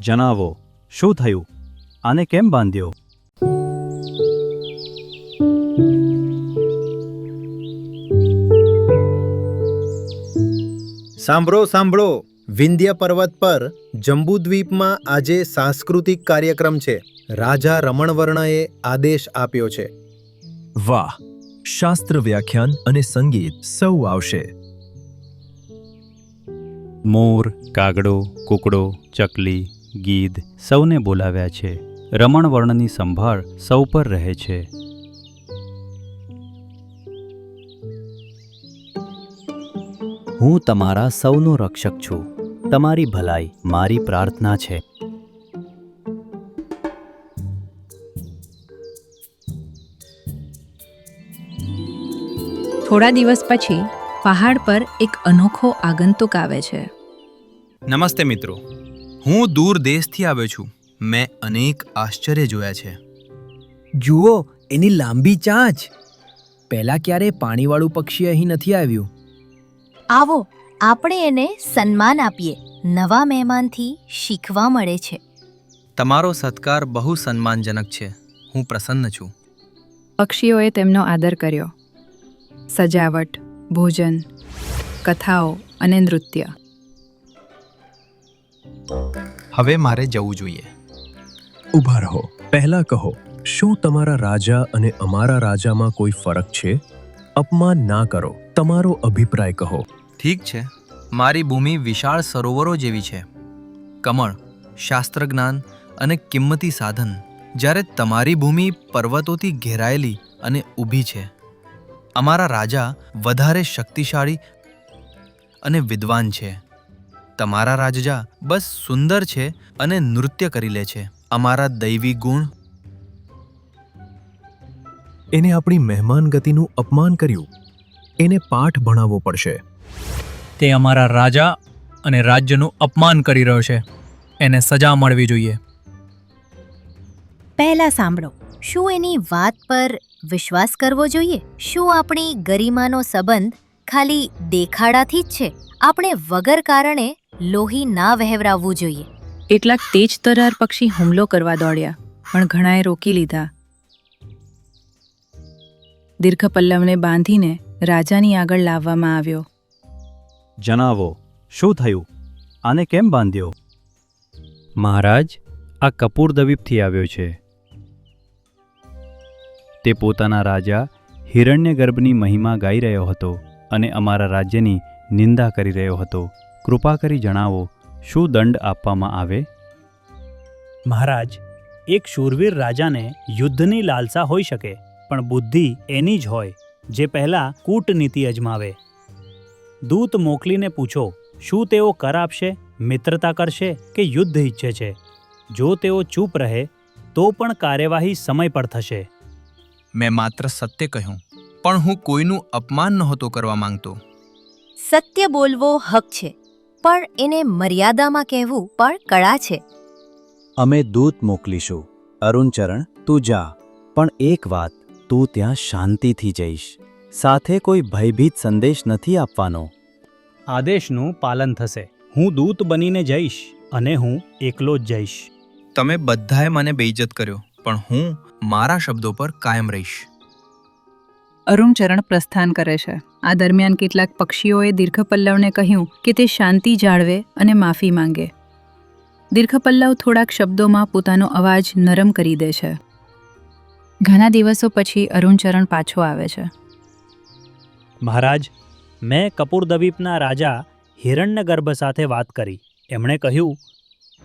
જણાવો, શું થયું? આને કેમ બાંધ્યો? સાંભળો સાંભળો, વિંધ્ય પર્વત પર જંબુદ્વીપમાં આજે સાંસ્કૃતિક કાર્યક્રમ છે. રાજા રમણવર્ણએ આદેશ આપ્યો છે. વાહ! શાસ્ત્ર વ્યાખ્યાન અને સંગીત સૌ આવશે. મોર, કાગડો, કુકડો, ચકલી, ગીધ સૌને બોલાવ્યા છે. રમણવર્ણની સંભાળ સૌ પર રહે છે. હું તમારા સૌનો રક્ષક છું. તમારી ભલાઈ મારી પ્રાર્થના છે. થોડા દિવસ પછી પહાડ પર એક અનોખો આગંતુક આવે છે. નમસ્તે મિત્રો, હું દૂર દેશથી આવ્યો છું. મેં અનેક આશ્ચર્ય જોયા છે. જુઓ એની લાંબી ચાંચ. પહેલા ક્યારે પાણીવાળું પક્ષી અહીં નથી આવ્યું. આવો આપણે એને સન્માન આપીએ. નવા મહેમાનથી શીખવા મળે છે. તમારો સત્કાર બહુ સન્માનજનક છે. હું પ્રસન્ન છું. પક્ષીઓએ તેમનો આદર કર્યો. સજાવટ, ભોજન, કથાઓ અને નૃત્ય. હવે મારે જવું જોઈએ. ઊભા રહો. પહેલા કહો, શું તમારા રાજા અને અમારા રાજામાં કોઈ ફરક છે? અપમાન ના કરો. તમારો અભિપ્રાય કહો. ઠીક છે, મારી ભૂમિ વિશાળ સરોવરો જેવી છે. કમળ, શાસ્ત્ર જ્ઞાન અને કિંમતી સાધન. જ્યારે તમારી ભૂમિ પર્વતોથી ઘેરાયેલી અને ઊભી છે. અમારા રાજા વધારે શક્તિશાળી અને વિદ્વાન છે. તમારા રાજા બસ સુંદર છે અને નૃત્ય કરી લે છે. અમારા દૈવી ગુણ. એને આપણી મહેમાન ગતિનું અપમાન કર્યું. એને પાઠ ભણાવવો પડશે. તે અમારા રાજા અને રાજ્યનું અપમાન કરી રહ્યો છે. એને સજા મળવી જોઈએ. પહેલા સાંભળો, શું એની વાત પર વિશ્વાસ કરવો જોઈએ? શું આપણી ગરિમાનો સંબંધ ખાલી દેખાડાથી જ છે? આપણે વગર કારણે લોહી ના વહેવરાવવું જોઈએ. એટલાક તેજ તરાર પક્ષી હુમલો કરવા દોડ્યા, પણ ઘણાએ રોકી લીધા. દીર્ઘપલ્લવને બાંધીને રાજાની આગળ લાવવામાં આવ્યો. જણાવો, શું થયું? આને કેમ બાંધ્યો? મહારાજ, આ કપૂરદ્વીપથી આવ્યો છે. તે પોતાના રાજા હિરણ્યગર્ભની મહિમા ગાઈ રહ્યો હતો અને અમારા રાજ્યની નિંદા કરી રહ્યો હતો. કૃપા કરી જણાવો, શું દંડ આપવામાં આવે? મહારાજ, એક શૂરવીર રાજાને યુદ્ધની લાલસા હોઈ શકે, પણ બુદ્ધિ એની જ હોય જે પહેલા કૂટનીતિ અજમાવે. દૂત મોકલીને પૂછો, શું તેઓ કર આપશે, મિત્રતા કરશે કે યુદ્ધ ઈચ્છે છે? જો તેઓ ચૂપ રહે તો પણ કાર્યવાહી સમય પર થશે. મેં માત્ર સત્ય કહ્યું, પણ હું કોઈનું અપમાન નહોતો કરવા માંગતો. સત્ય બોલવો હક છે, પણ એને મર્યાદામાં કહેવું પણ કળા છે. અમે દૂત મોકલીશું. અરુણચરણ, તું જા, પણ એક વાત, તું ત્યાં શાંતિથી જઈશ. સાથે કોઈ ભયભીત સંદેશ નથી આપવાનો. આદેશનું પાલન થશે. હું દૂત બનીને જઈશ અને હું એકલો જ જઈશ. તમે બધાએ મને બેઇજ્જત કર્યો, પણ હું મારા શબ્દો પર કાયમ રહીશ. અરુણચરણ પ્રસ્થાન કરે છે. આ દરમિયાન કેટલાક પક્ષીઓએ દીર્ઘપલ્લવને કહ્યું કે તે શાંતિ જાળવે અને માફી માંગે. દીર્ઘપલ્લવ થોડાક શબ્દોમાં પોતાનો અવાજ નરમ કરી દે છે. ઘણા દિવસો પછી અરુણચરણ પાછો આવે છે. મહારાજ, મેં કપૂરદ્વીપના રાજા હિરણ્યગર્ભ સાથે વાત કરી. એમણે કહ્યું,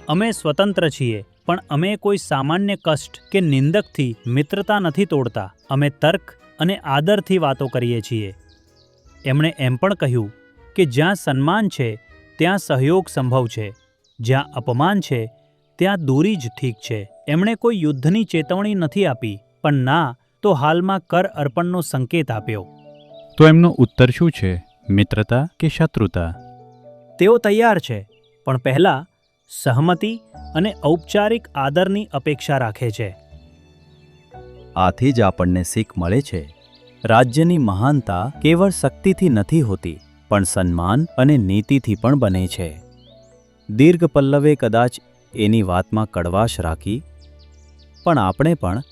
અમે સ્વતંત્ર છીએ, પણ અમે કોઈ સામાન્ય કષ્ટ કે નિંદકથી મિત્રતા નથી તોડતા. અમે તર્ક અને આદરથી વાતો કરીએ છીએ. એમણે એમ પણ કહ્યું કે જ્યાં સન્માન છે ત્યાં સહયોગ સંભવ છે, જ્યાં અપમાન છે ત્યાં દૂરી જ ઠીક છે. એમણે કોઈ યુદ્ધની ચેતવણી નથી આપી, પણ ના તો હાલમાં કર અર્પણનો સંકેત આપ્યો. તો એમનો ઉત્તર શું છે? મિત્રતા કે શત્રુતા? તેઓ તૈયાર છે, પણ પહેલા સહમતિ અને ઔપચારિક આદરની અપેક્ષા રાખે છે. આથી જ આપણને શીખ મળે છે, રાજ્યની મહાનતા કેવળ શક્તિથી નથી હોતી, પણ સન્માન અને નીતિથી પણ બને છે. દીર્ઘપલ્લવે કદાચ એની વાતમાં કડવાશ રાખી, પણ આપણે પણ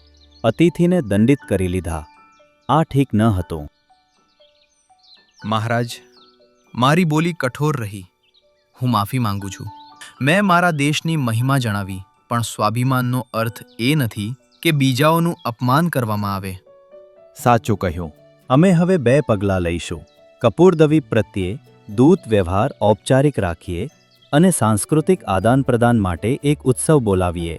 અતિથિને દંડિત કરી લીધા. આ ઠીક ન હતું. મહારાજ, મારી બોલી કઠોર રહી. હું માફી માંગુ છું. મેં મારા દેશની મહિમા જણાવી, પણ સ્વાભિમાનનો અર્થ એ નથી કે બીજાઓનું અપમાન કરવામાં આવે. સાચું કહ્યું. અમે હવે 2 પગલાં લઈશું. કપૂરદ્વીપ પ્રત્યે દૂત વ્યવહાર ઔપચારિક રાખીએ અને સાંસ્કૃતિક આદાનપ્રદાન માટે એક ઉત્સવ બોલાવીએ.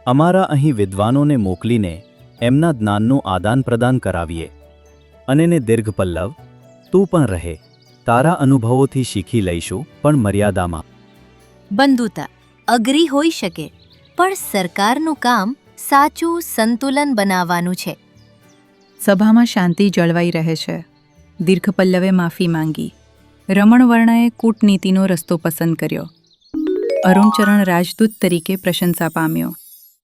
અમારા અહીં વિદ્વાનોને મોકલીને એમના જ્ઞાનનું આદાનપ્રદાન કરાવીએ. અને ને દીર્ઘપલ્લવ, તું પણ રહે. તારા અનુભવોથી શીખી લઈશું, પણ મર્યાદામાં. બંધુતા અઘરી હોઈ શકે, પણ સરકારનું કામ સાચું સંતુલન બનાવવાનું છે. સભામાં શાંતિ જળવાઈ રહે છે. દીર્ઘપલ્લવે માફી માંગી. રમણવર્ણએ કૂટનીતિનો રસ્તો પસંદ કર્યો. અરુણચરણ રાજદૂત તરીકે પ્રશંસા પામ્યો.